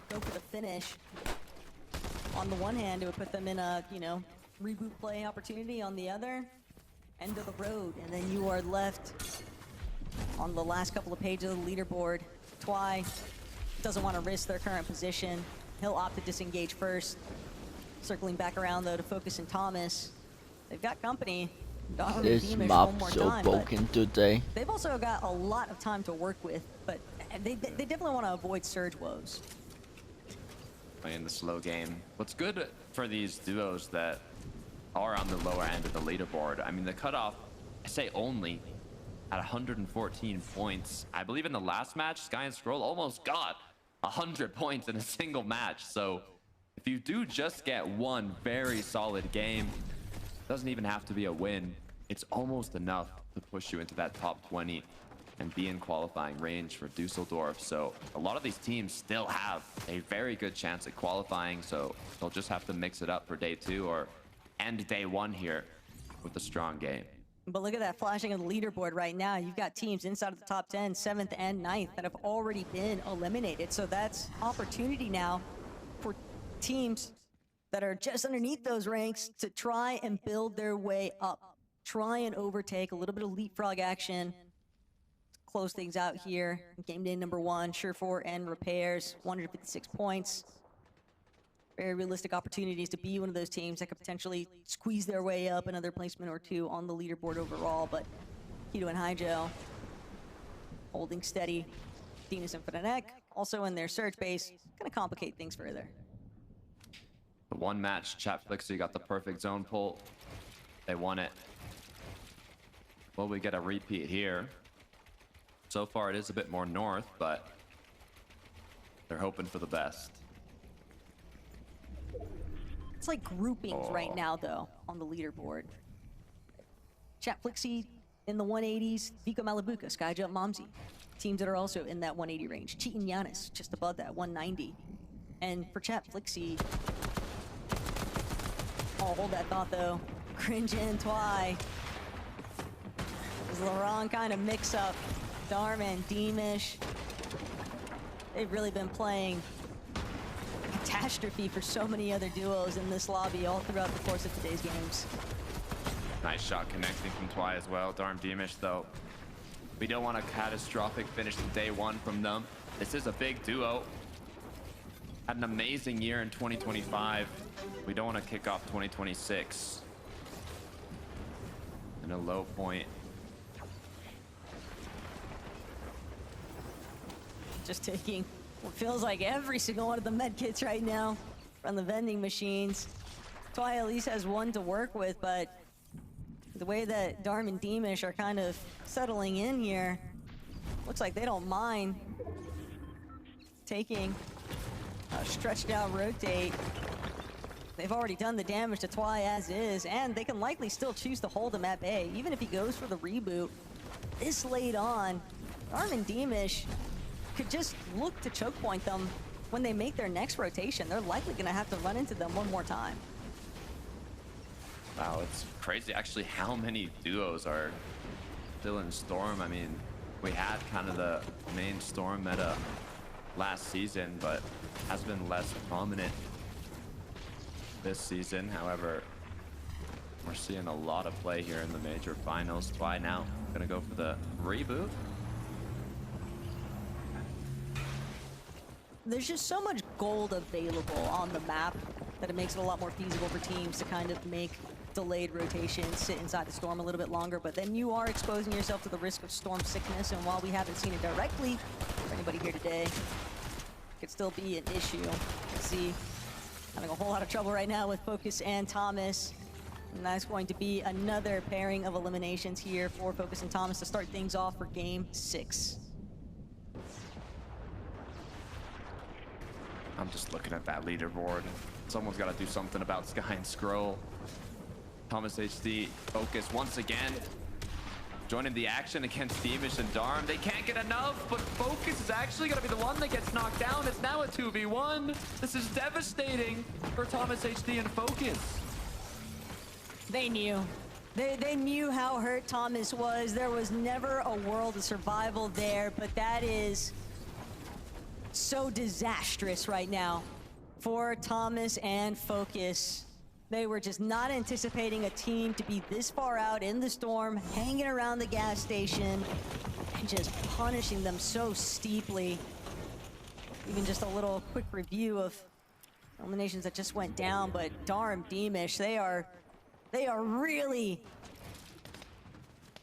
Go for the finish. On the one hand, it would put them in a, reboot play opportunity. On the other, end of the road. And then you are left on the last couple of pages of the leaderboard. Twy doesn't want to risk their current position. He'll opt to disengage first. Circling back around, though, to Focus and Thomas. They've got company. This map so broken today. They've also got a lot of time to work with, but they definitely want to avoid surge woes. Playing the slow game. What's good for these duos that are on the lower end of the leaderboard, I mean, the cutoff, I say only at 114 points. I believe in the last match, Sky and Scroll almost got 100 points in a single match. So if you do just get one very solid game, doesn't even have to be a win, it's almost enough to push you into that top 20 and be in qualifying range for Dusseldorf. So a lot of these teams still have a very good chance at qualifying, so they'll just have to mix it up for day 2 or end day 1 here with a strong game. But look at that flashing of the leaderboard right now. You've got teams inside of the top 10, 7th and 9th that have already been eliminated. So that's opportunity now for teams that are just underneath those ranks to try and build their way up. Try and overtake a little bit of leapfrog action. Close things out here. Game day number 1, Surefour and Repairs, 156 points. Very realistic opportunities to be one of those teams that could potentially squeeze their way up another placement or 2 on the leaderboard overall. But Keto and Hydro holding steady. Venus and Fnatic also in their surge base, gonna complicate things further. The one match, Chat Flixie got the perfect zone pull. They won it. Will we get a repeat here? So far it is a bit more north, but they're hoping for the best. It's like groupings right now, though, on the leaderboard. Chat Flixie in the 180s, Vico Malabuka, Skyjump Momsy. Teams that are also in that 180 range. Cheat and Giannis, just above that, 190. And for Chat Flixie, I'll hold that thought, though. Cringe and Twy. This is the wrong kind of mix-up. Darman, Deemish. They've really been playing catastrophe for so many other duos in this lobby all throughout the course of today's games. Nice shot connecting from Twy as well. Darm Deemish, though. We don't want a catastrophic finish to day 1 from them. This is a big duo. Had an amazing year in 2025. We don't want to kick off 2026 in a low point. Just taking what feels like every single one of the med kits right now from the vending machines. Twy at least has one to work with, but the way that Darm and Deemish are kind of settling in here, looks like they don't mind taking a stretched out rotate. They've already done the damage to Twy as is, and they can likely still choose to hold him at bay, even if he goes for the reboot. This late on, Darm and Deemish could just look to choke point them when they make their next rotation. They're likely gonna have to run into them one more time. Wow, it's crazy actually how many duos are still in Storm. I mean, we had kind of the main Storm meta last season, but has been less prominent this season. However, we're seeing a lot of play here in the major finals. Twy now gonna go for the reboot. There's just so much gold available on the map that it makes it a lot more feasible for teams to kind of make delayed rotations, sit inside the storm a little bit longer, but then you are exposing yourself to the risk of storm sickness, and while we haven't seen it directly for anybody here today, it could still be an issue. See, having a whole lot of trouble right now with Focus and Thomas, and that's going to be another pairing of eliminations here for Focus and Thomas to start things off for game 6. I'm just looking at that leaderboard. Someone's got to do something about Sky and Scroll. Thomas HD, Focus once again joining the action against Deemish and Darm. They can't get enough, but Focus is actually going to be the one that gets knocked down. It's now a 2v1. This is devastating for Thomas HD and Focus. They knew. They knew how hurt Thomas was. There was never a world of survival there, but that is so disastrous right now for Thomas and Focus. They were just not anticipating a team to be this far out in the storm, hanging around the gas station, and just punishing them so steeply. Even just a little quick review of eliminations that just went down, but darn Deemish, they are really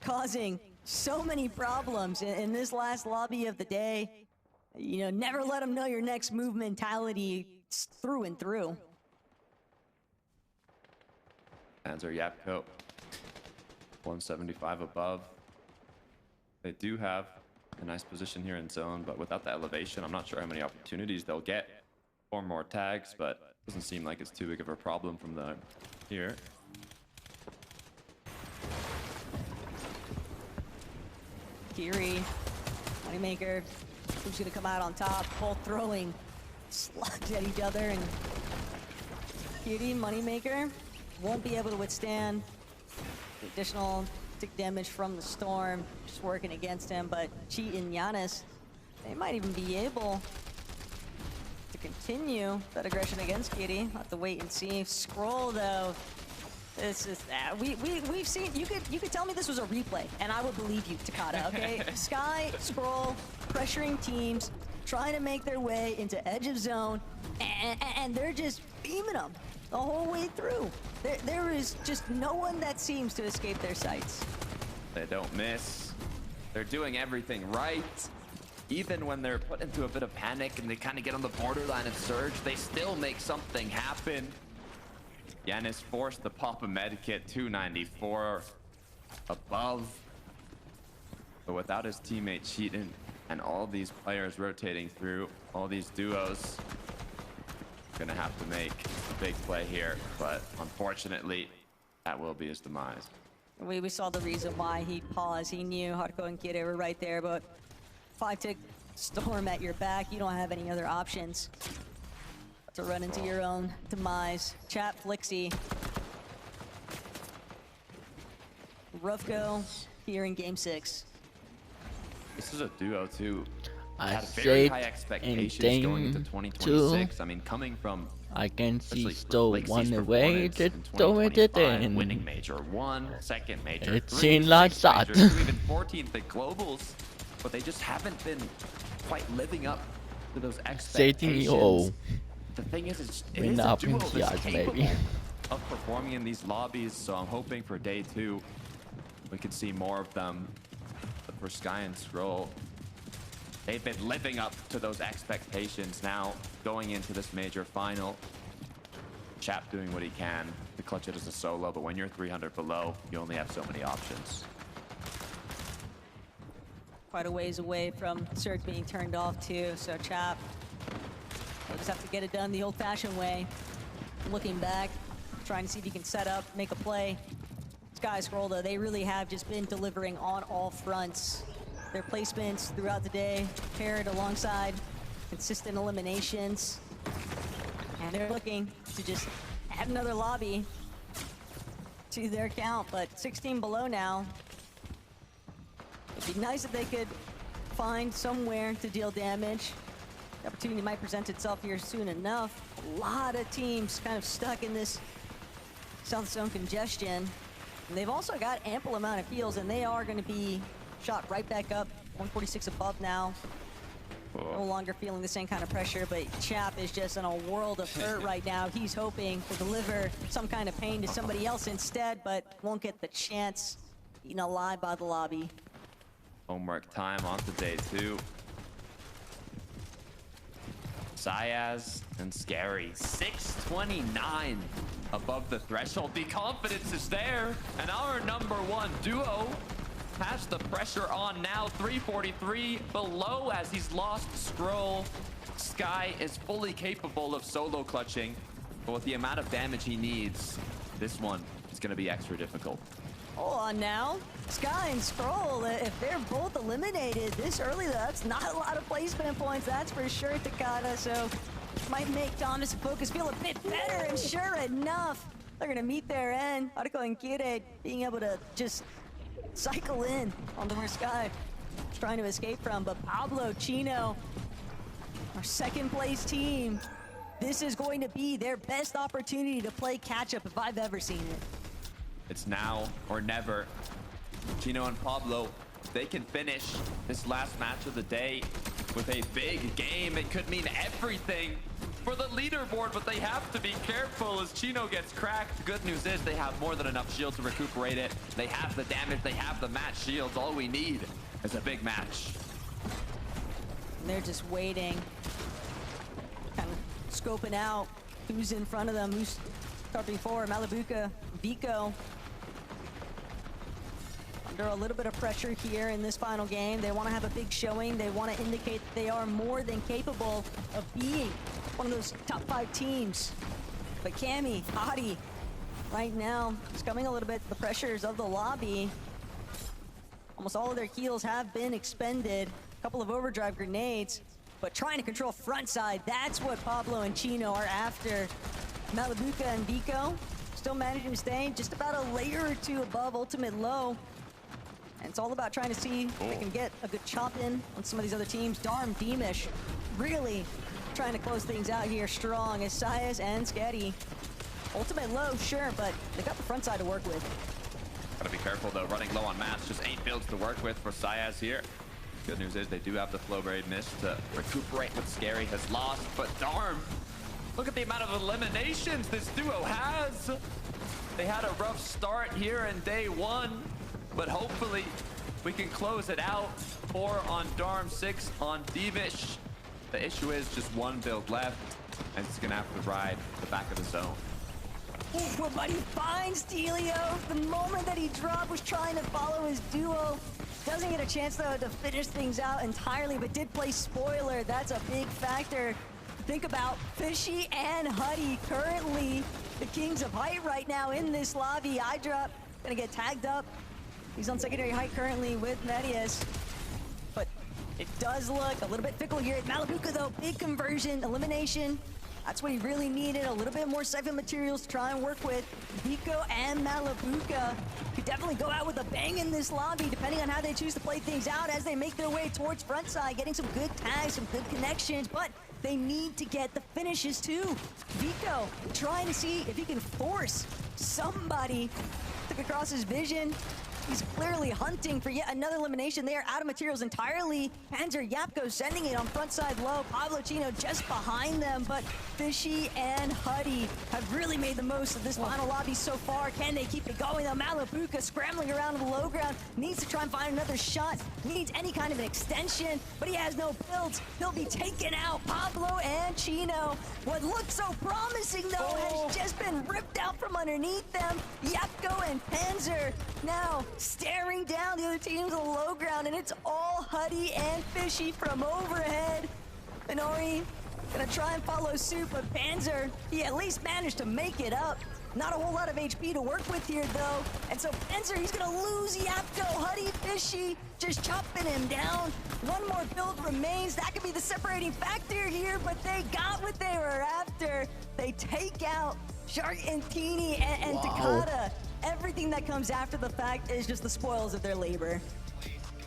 causing so many problems in this last lobby of the day. You know, never let them know your next move mentality through and through. Panzer Yapko, 175 above. They do have a nice position here in zone, but without the elevation, I'm not sure how many opportunities they'll get. 4 more tags, but doesn't seem like it's too big of a problem from the here. Kiri, Moneymaker, who's gonna come out on top, both throwing slugs at each other, and Kiri, Moneymaker won't be able to withstand the additional tick damage from the storm, just working against him, but Cheat and Giannis, they might even be able to continue that aggression against Kiri. We'll have to wait and see. Scroll though, this is we've seen. You could tell me this was a replay, and I would believe you, Takada. Okay, Sky, Scroll, pressuring teams, trying to make their way into edge of zone, and they're just beaming them the whole way through. There is just no one that seems to escape their sights. They don't miss. They're doing everything right. Even when they're put into a bit of panic and they kind of get on the borderline of surge, they still make something happen. Giannis forced to pop a med kit, 294 above. But without his teammate cheating and all these players rotating through, all these duos, gonna have to make a big play here. But unfortunately, that will be his demise. We saw the reason why he paused. He knew Hardcore and Kid were right there, but 5-tick storm at your back, you don't have any other options to run into your own demise. Chat Flixie. Rough go here in game 6. This is a duo too. I Had very said high in expectations game going into 2026. I mean, coming from I can see especially still Lakesy's one away performance to in throw it 2025, in. winning major 1, second major It 3, seemed like 6th that. major 2, even 14th at globals, but they just haven't been quite living up to those expectations. The thing is, it is a duo that's capable of performing in these lobbies, so I'm hoping for day 2 we could see more of them. But for Sky and Scroll, they've been living up to those expectations now going into this major final. Chap doing what he can to clutch it as a solo, but when you're 300 below, you only have so many options. Quite a ways away from Surge being turned off too, so Chap will just have to get it done the old-fashioned way. Looking back, trying to see if he can set up, make a play. Sky Scroll though, they really have just been delivering on all fronts. Their placements throughout the day, paired alongside consistent eliminations. And they're looking to just add another lobby to their count, but 16 below now. It'd be nice if they could find somewhere to deal damage. The opportunity might present itself here soon enough. A lot of teams kind of stuck in this South Zone congestion. And they've also got ample amount of heals, and they are going to be shot right back up. 146 above now. No longer feeling the same kind of pressure, but Chap is just in a world of hurt right now. He's hoping to deliver some kind of pain to somebody else instead, but won't get the chance. Eaten alive by the lobby. Homework time on to day 2. Syaz and Scary, 629 above the threshold. The confidence is there, and our #1 duo has the pressure on now. 343 below as he's lost Scroll. Sky is fully capable of solo clutching, but with the amount of damage he needs, this one is going to be extra difficult. Hold on now. Sky and Scroll, if they're both eliminated this early, that's not a lot of placement points, that's for sure, Takada. So might make Thomas and Focus feel a bit better, and sure enough, They're gonna meet their end. Arco and Kire being able to just cycle in on the Sky, trying to escape from, but Pablo, Chino, our second place team, this is going to be their best opportunity to play catch up if I've ever seen it. It's now or never. Chino and Pablo, they can finish this last match of the day with a big game. It could mean everything for the leaderboard, but they have to be careful as Chino gets cracked. Good news is they have more than enough shield to recuperate it. They have the damage, they have the match shields. All we need is a big match. And they're just waiting, kind of scoping out who's in front of them, who's starting forward. Malabuka, Vico, under a little bit of pressure here in this final game. They want to have a big showing. They want to indicate that they are more than capable of being one of those top 5 teams. But Cammy, Hadi, right now, succumbing a little bit to the pressures of the lobby. Almost all of their heals have been expended. A couple of overdrive grenades, but trying to control front side. That's what Pablo and Chino are after. Malabuka and Vico still managing to stay just about a layer or 2 above ultimate low. And it's all about trying to see if they can get a good chop in on some of these other teams. Darm, Deemish, really trying to close things out here strong as Sayas and Sketty. Ultimate low, sure, but they got the front side to work with. Gotta be careful though, running low on mats, just 8 builds to work with for Sayas here. Good news is they do have the flow braid mist to recuperate what Scary has lost, but Darm, look at the amount of eliminations this duo has. They had a rough start here in day 1, but hopefully we can close it out. 4 on Darm, 6 on Deemish. The issue is just 1 build left, and it's gonna have to ride the back of the zone. Well, but he finds Delio. The moment that he dropped was trying to follow his duo. Doesn't get a chance, though, to finish things out entirely, but did play spoiler. That's a big factor. Think about Fishy and Huddy, currently the kings of height right now in this lobby. iDrop gonna get tagged up. He's on secondary height currently with Medius. But it does look a little bit fickle here. Malabuka, though, big conversion, elimination. That's what he really needed. A little bit more siphon materials to try and work with. Vico and Malabuka could definitely go out with a bang in this lobby, depending on how they choose to play things out as they make their way towards front side, getting some good tags, some good connections, but they need to get the finishes too. Vico trying to see if he can force somebody to look across his vision. He's clearly hunting for yet another elimination. They are out of materials entirely. Panzer Yapko sending it on front side low. Pablo Chino just behind them, but Fishy and Huddy have really made the most of this final lobby so far. Can they keep it going though? Malabuka scrambling around on the low ground. Needs to try and find another shot. Needs any kind of an extension, but he has no builds. He'll be taken out. Pablo and Chino. What looked so promising though has just been ripped out from underneath them. Yapko and Panzer now staring down the other teams on the low ground, and it's all Huddy and Fishy from overhead. Minori gonna try and follow suit, but Panzer, he at least managed to make it up. Not a whole lot of HP to work with here, though. And so Panzer, he's gonna lose Yapko. Huddy, Fishy, just chopping him down. One more build remains. That could be the separating factor here, but they got what they were after. They take out Shark and Teeny and Takata. Everything that comes after the fact is just the spoils of their labor.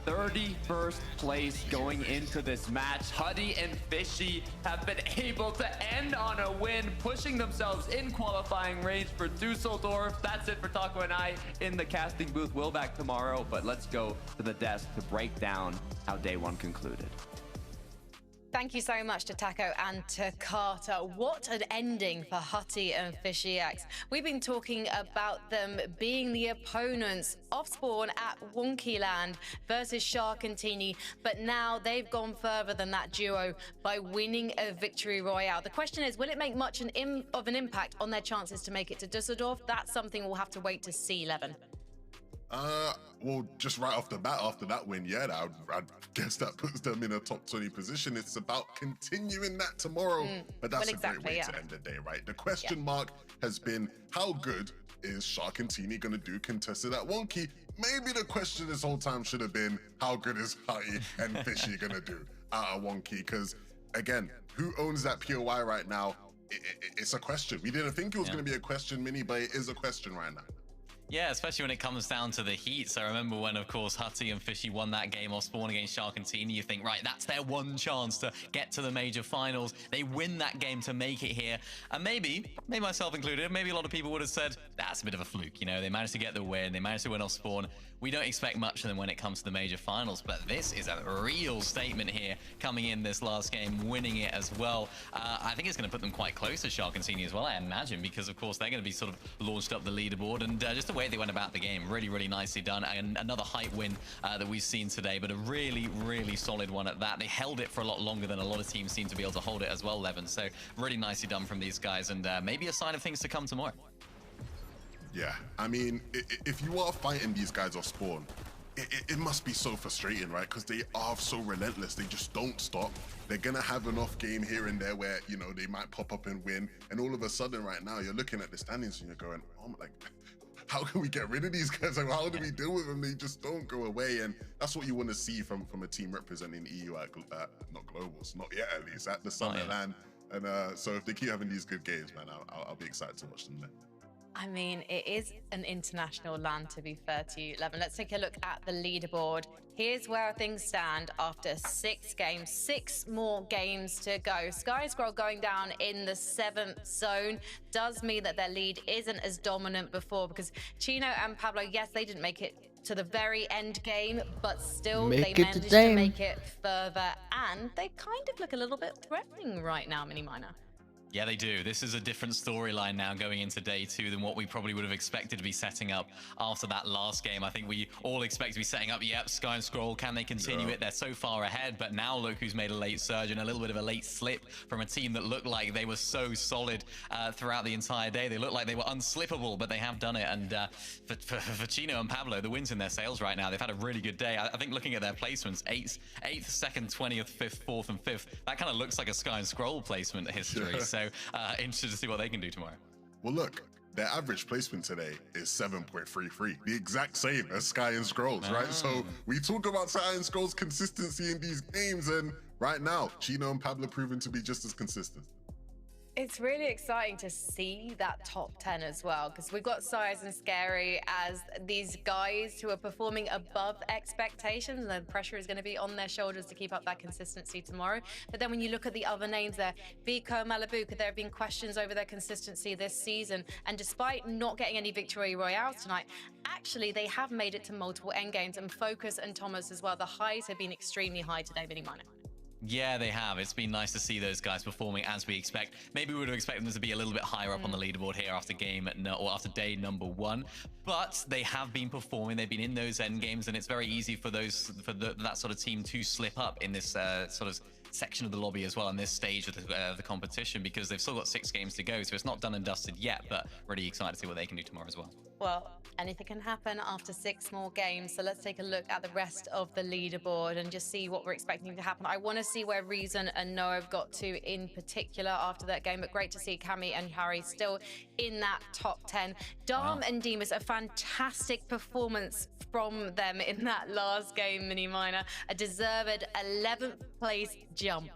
31st place going into this match. Huddy and Fishy have been able to end on a win, pushing themselves in qualifying range for Dusseldorf. That's it for Taco and I in the casting booth. We'll back tomorrow, but let's go to the desk to break down how day 1 concluded. Thank you so much to Taco and to Carter. What an ending for Hutty and Fishy X. We've been talking about them being the opponents off spawn at Wonky Land versus Shark and Teeny, but now they've gone further than that duo by winning a victory royale. The question is, will it make much of an impact on their chances to make it to Dusseldorf? That's something we'll have to wait to see, Levin. Well, just right off the bat, after that win, yeah, I'd guess that puts them in a top 20 position. It's about continuing that tomorrow, but that's a great way to end the day, right? The question mark has been, how good is Shark and Teeny gonna do contested at Wonky? Maybe the question this whole time should have been, how good is Hutty and Fishy gonna do at Wonky? Because again, who owns that POI right now? it's a question. We didn't think it was going to be a question, Mini, but it is a question right now. Yeah, especially when it comes down to the heats. I remember when, of course, Hutty and Fishy won that game off Spawn against Shark and Teeny. You think, right, that's their one chance to get to the major finals. They win that game to make it here. And maybe myself included, maybe a lot of people would have said, that's a bit of a fluke. You know, they managed to get the win. They managed to win off Spawn. We don't expect much of them when it comes to the major finals, but this is a real statement here, coming in this last game, winning it as well. I think it's going to put them quite close to Shark and Teeny as well, I imagine, because, of course, they're going to be sort of launched up the leaderboard. And just the way they went about the game, really nicely done. And another hype win that we've seen today, but a really solid one at that. They held it for a lot longer than a lot of teams seem to be able to hold it as well, Levin. So really nicely done from these guys, and maybe a sign of things to come tomorrow. Yeah, I mean, if you are fighting these guys off Spawn, it must be so frustrating, right? Because they are so relentless. They just don't stop. They're going to have an off game here and there where, you know, they might pop up and win. And all of a sudden right now, you're looking at the standings and you're going, oh, like, how can we get rid of these guys? Like, how do we deal with them? They just don't go away. And that's what you want to see from a team representing EU at not Globals, not yet at least, at the Summerland. And so if they keep having these good games, man, I'll be excited to watch them there. I mean, it is an international land, to be fair to you, Levin. Let's take a look at the leaderboard. Here's where things stand after 6 games, 6 more games to go. Sky Scroll going down in the 7th zone does mean that their lead isn't as dominant before, because Chino and Pablo, yes, they didn't make it to the very end game, but still they managed to make it further, and they kind of look a little bit threatening right now, Mini Miner. Yeah, they do. This is a different storyline now going into day 2 than what we probably would have expected to be setting up after that last game. I think we all expect to be setting up, yep, Sky and Scroll, can they continue it? They're so far ahead, but now look who's made a late surge and a little bit of a late slip from a team that looked like they were so solid throughout the entire day. They looked like they were unslippable, but they have done it. And for Chino and Pablo, the wind's in their sails right now. They've had a really good day. I think looking at their placements, 8th, 2nd, 20th, 5th, 4th, and 5th, that kind of looks like a Sky and Scroll placement history. So interested to see what they can do tomorrow. Well, look, their average placement today is 7.33, the exact same as Sky and Scrolls, right? So we talk about Sky and Scrolls' consistency in these games, and right now, Chino and Pablo proven to be just as consistent. It's really exciting to see that top 10 as well, because we've got Size and Scary as these guys who are performing above expectations, and the pressure is going to be on their shoulders to keep up that consistency tomorrow. But then when you look at the other names there, Vico, Malibu, there have been questions over their consistency this season, and despite not getting any victory royales tonight, actually they have made it to multiple endgames, and Focus and Thomas as well. The highs have been extremely high today, Mini Miner. Yeah, they have. It's been nice to see those guys performing as we expect. Maybe we would have expected them to be a little bit higher up on the leaderboard here after or after day number 1, but they have been performing. They've been in those end games, and it's very easy for that sort of team to slip up in this sort of section of the lobby as well, on this stage of the competition, because they've still got 6 games to go, so it's not done and dusted yet, but really excited to see what they can do tomorrow as well. Well, anything can happen after 6 more games, so let's take a look at the rest of the leaderboard and just see what we're expecting to happen. I want to see where Reason and Noah have got to in particular after that game, but great to see Cammy and Harry still in that top 10. Dom and Demas, a fantastic performance from them in that last game, Mini Miner. A deserved 11th place jump.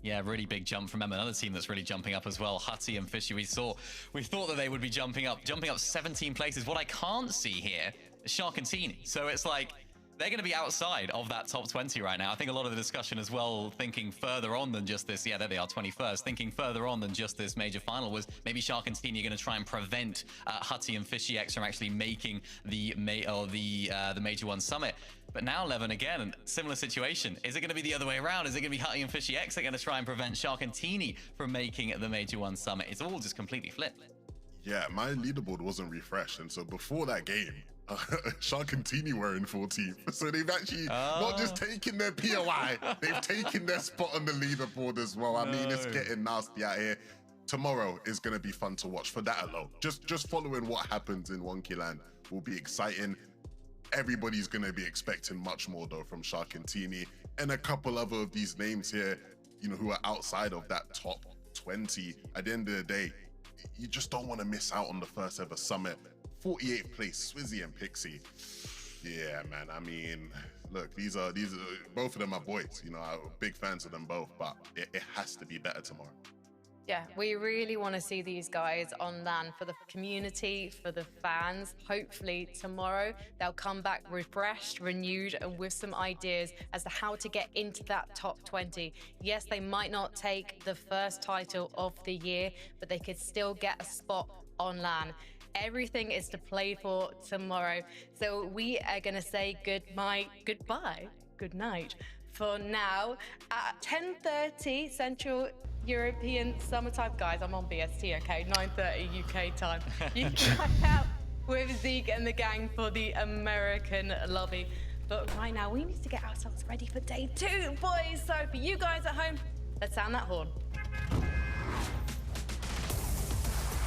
Yeah, really big jump from them. Another team that's really jumping up as well, Hutty and Fishy. We thought that they would be jumping up 17 places. What I can't see here is Shark and Teeny. So it's like they're going to be outside of that top 20 right now. I think a lot of the discussion as well, thinking further on than just this, yeah, there they are, 21st, thinking further on than just this major final, was maybe Shark and Teeny are going to try and prevent Hutty and Fishy X from actually making the Major 1 Summit. But now, Levin, again, similar situation. Is it going to be the other way around? Is it going to be Hutty and Fishy X that are going to try and prevent Shark and Teeny from making the Major 1 Summit? It's all just completely flipped. Yeah, my leaderboard wasn't refreshed, and so before that game, Shark and Teeny were in 14th. So they've actually not just taken their POI, they've taken their spot on the leaderboard as well. I mean, it's getting nasty out here. Tomorrow is going to be fun to watch for that alone. Just following what happens in Wonky Land will be exciting. Everybody's going to be expecting much more, though, from Shark and Teeny, and a couple other of these names here, you know, who are outside of that top 20. At the end of the day, you just don't want to miss out on the first ever summit. 48th place, Swizzy and Pixie. Yeah, man. I mean, look, these are both of them are boys. You know, I'm big fans of them both, but it has to be better tomorrow. Yeah, we really want to see these guys on LAN for the community, for the fans. Hopefully tomorrow they'll come back refreshed, renewed, and with some ideas as to how to get into that top 20. Yes, they might not take the first title of the year, but they could still get a spot on LAN. Everything is to play for tomorrow. So we are going to say goodbye, good night for now at 10:30 Central European Summertime. Guys, I'm on BST, okay? 9:30 UK time. You can hang out with Zeke and the gang for the American lobby. But right now, we need to get ourselves ready for day 2, boys. So for you guys at home, let's sound that horn.